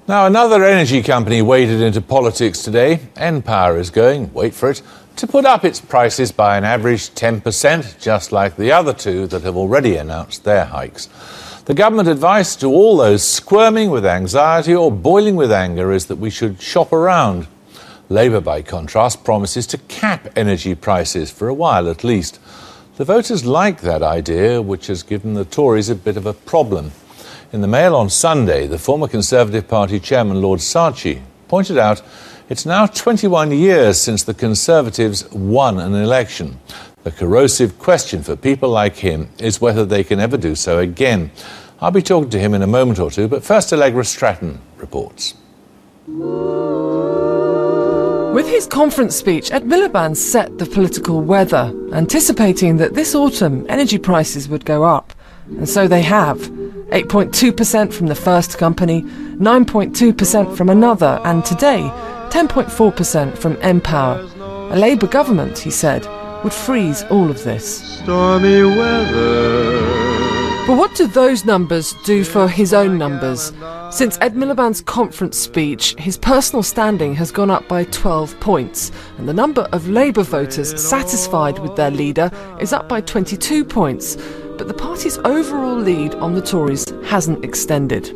Now, another energy company waded into politics today. Npower is going, wait for it, to put up its prices by an average 10%, just like the other two that have already announced their hikes. The government advice to all those squirming with anxiety or boiling with anger is that we should shop around. Labour, by contrast, promises to cap energy prices for a while at least. The voters like that idea, which has given the Tories a bit of a problem. In the Mail on Sunday, the former Conservative Party chairman, Lord Saatchi, pointed out it's now 21 years since the Conservatives won an election. The corrosive question for people like him is whether they can ever do so again. I'll be talking to him in a moment or two, but first Allegra Stratton reports. With his conference speech, Ed Miliband set the political weather, anticipating that this autumn energy prices would go up. And so they have. 8.2% from the first company, 9.2% from another, and today, 10.4% from Npower. A Labour government, he said, would freeze all of this. Stormy weather. But what do those numbers do for his own numbers? Since Ed Miliband's conference speech, his personal standing has gone up by 12 points, and the number of Labour voters satisfied with their leader is up by 22 points. But the party's overall lead on the Tories hasn't extended.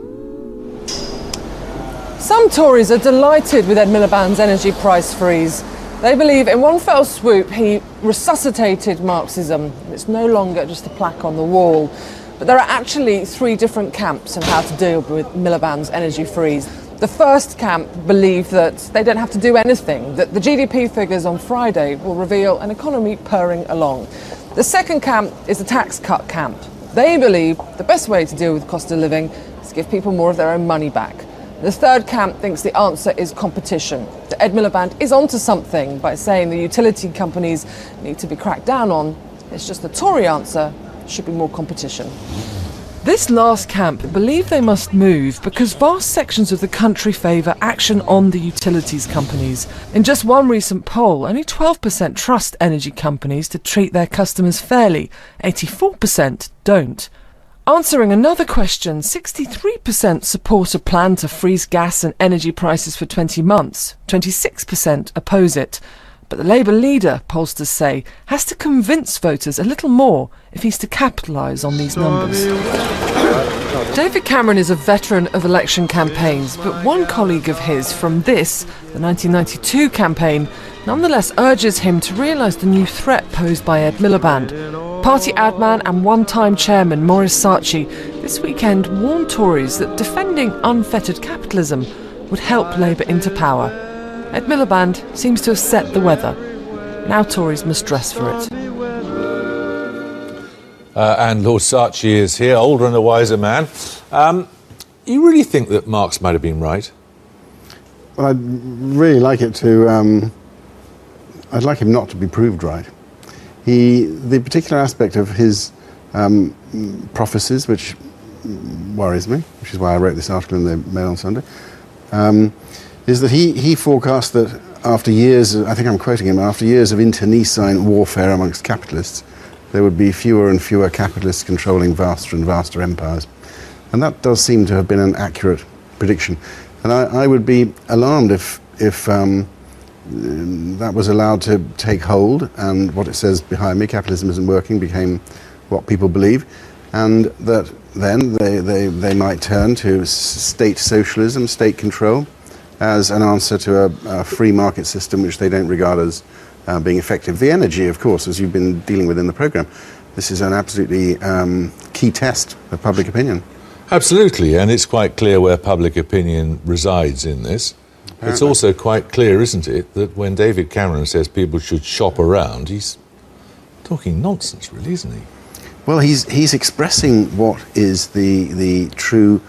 Some Tories are delighted with Ed Miliband's energy price freeze. They believe in one fell swoop he resuscitated Marxism. It's no longer just a plaque on the wall. But there are actually three different camps on how to deal with Miliband's energy freeze. The first camp believe that they don't have to do anything, that the GDP figures on Friday will reveal an economy purring along. The second camp is the tax cut camp. They believe the best way to deal with cost of living is to give people more of their own money back. The third camp thinks the answer is competition. That Ed Miliband is onto something by saying the utility companies need to be cracked down on. It's just the Tory answer should be more competition. This last camp believe they must move because vast sections of the country favour action on the utilities companies. In just one recent poll, only 12% trust energy companies to treat their customers fairly. 84% don't. Answering another question, 63% support a plan to freeze gas and energy prices for 20 months. 26% oppose it. But the Labour leader, pollsters say, has to convince voters a little more if he's to capitalise on these numbers. David Cameron is a veteran of election campaigns, but one colleague of his from the 1992 campaign, nonetheless urges him to realise the new threat posed by Ed Miliband. Party adman and one-time chairman Maurice Saatchi this weekend warned Tories that defending unfettered capitalism would help Labour into power. Ed Miliband seems to have set the weather. Now Tories must dress for it. And Lord Saatchi is here, older and a wiser man. You really think that Marx might have been right? Well, I'd really like it to... I'd like him not to be proved right. The particular aspect of his prophecies, which worries me, which is why I wrote this article in the Mail on Sunday, is that he forecast that after years, I think I'm quoting him, after years of internecine warfare amongst capitalists, there would be fewer and fewer capitalists controlling vaster and vaster empires. And that does seem to have been an accurate prediction. And I would be alarmed if that was allowed to take hold, and what it says behind me, capitalism isn't working, became what people believe, and that then they might turn to state socialism, state control, as an answer to a free market system which they don't regard as being effective. The energy, of course, as you've been dealing with in the programme, this is an absolutely key test of public opinion. Absolutely, and it's quite clear where public opinion resides in this. Apparently. It's also quite clear, isn't it, that when David Cameron says people should shop around, he's talking nonsense, really, isn't he? Well, he's expressing what is the true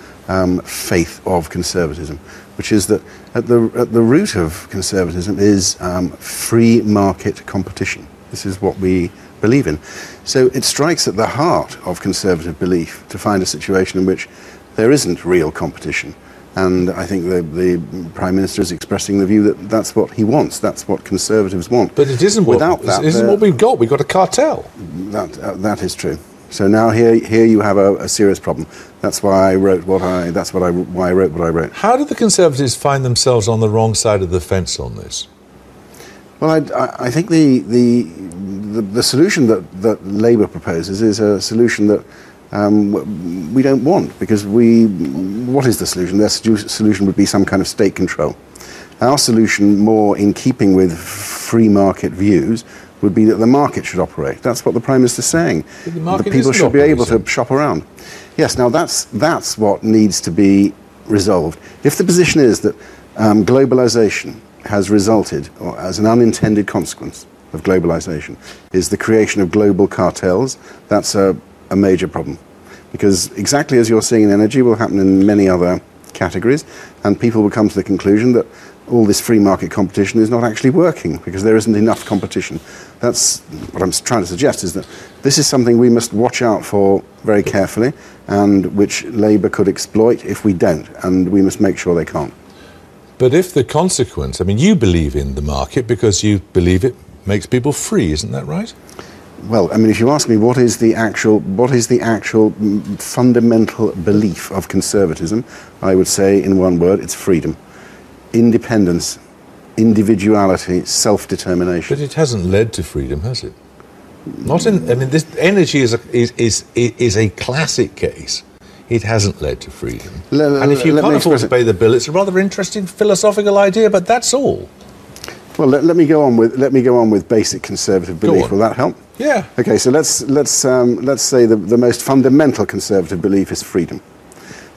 faith of conservatism, which is that at the root of conservatism is free market competition. This is what we believe in. So it strikes at the heart of conservative belief to find a situation in which there isn't real competition. And I think the Prime Minister is expressing the view that that's what he wants, that's what Conservatives want. But it isn't, Without what we've got. We've got a cartel. That is true. So now here you have a serious problem. That's why I wrote why I wrote what I wrote. How did the Conservatives find themselves on the wrong side of the fence on this? Well, I think the solution that Labour proposes is a solution that we don't want, because what is the solution? Their solution would be some kind of state control. Our solution, more in keeping with free market views, would be that the market should operate. That's what the Prime Minister's saying. The people should be able to shop around. Yes, now that's what needs to be resolved. If the position is that globalization has resulted, or as an unintended consequence of globalization, is the creation of global cartels, that's a major problem. Because exactly as you're seeing in energy will happen in many other categories, and people will come to the conclusion that all this free market competition is not actually working because there isn't enough competition. That's what I'm trying to suggest, is that this is something we must watch out for very carefully, and which Labour could exploit if we don't, and we must make sure they can't. But if the consequence, I mean, you believe in the market because you believe it makes people free, isn't that right? Well, I mean, if you ask me what is the actual fundamental belief of conservatism, I would say in one word, it's freedom. Independence, individuality, self-determination. But it hasn't led to freedom, has it? Not in. I mean, this energy is a classic case. It hasn't led to freedom. And if you can't afford to pay the bill, it's a rather interesting philosophical idea. But that's all. Well, let me go on with basic conservative belief. Will that help? Yeah. Okay. So let's say the most fundamental conservative belief is freedom.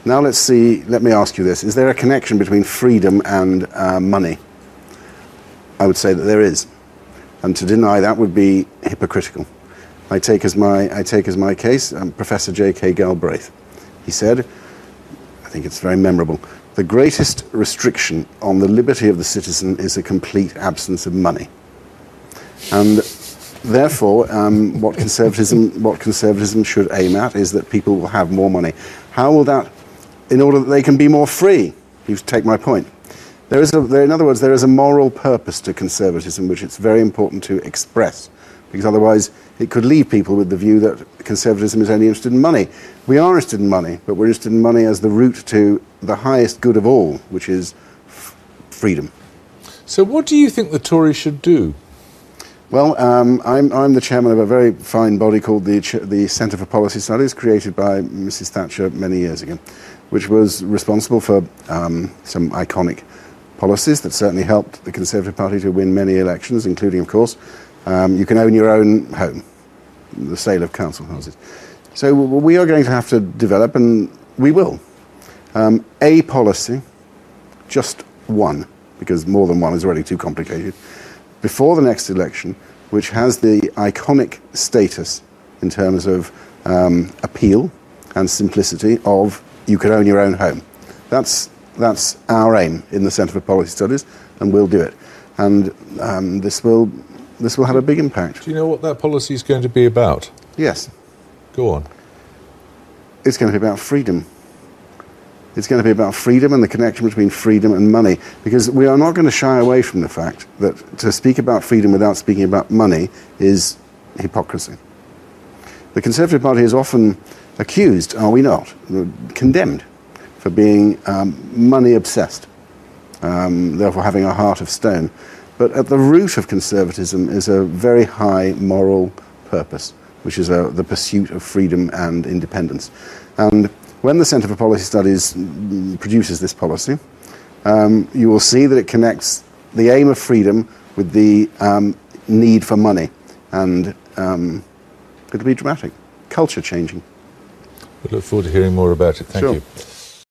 Now let me ask you this. Is there a connection between freedom and money? I would say that there is. And to deny that would be hypocritical. I take as my case Professor J.K. Galbraith. He said, I think it's very memorable, the greatest restriction on the liberty of the citizen is a complete absence of money. And therefore, what conservatism should aim at is that people will have more money. How will that, in order that they can be more free? You take my point. In other words, there is a moral purpose to conservatism which it's very important to express, because otherwise it could leave people with the view that conservatism is only interested in money. We are interested in money, but we're interested in money as the route to the highest good of all, which is freedom. So what do you think the Tories should do? Well, I'm the chairman of a very fine body called the Centre for Policy Studies, created by Mrs. Thatcher many years ago, which was responsible for some iconic policies that certainly helped the Conservative Party to win many elections, including, of course, you can own your own home, the sale of council houses. So we are going to have to develop, and we will, a policy, just one, because more than one is already too complicated, before the next election, which has the iconic status in terms of appeal and simplicity of you can own your own home. That's our aim in the Centre for Policy Studies, and we'll do it. And this will have a big impact. Do you know what that policy is going to be about? Yes. Go on. It's going to be about freedom. It's going to be about freedom and the connection between freedom and money, because we are not going to shy away from the fact that to speak about freedom without speaking about money is hypocrisy. The Conservative Party is often accused, are we not, condemned for being money-obsessed, therefore having a heart of stone. But at the root of conservatism is a very high moral purpose, which is the pursuit of freedom and independence. And when the Centre for Policy Studies produces this policy, you will see that it connects the aim of freedom with the need for money. And it'll be dramatic, culture changing. We look forward to hearing more about it. Thank you.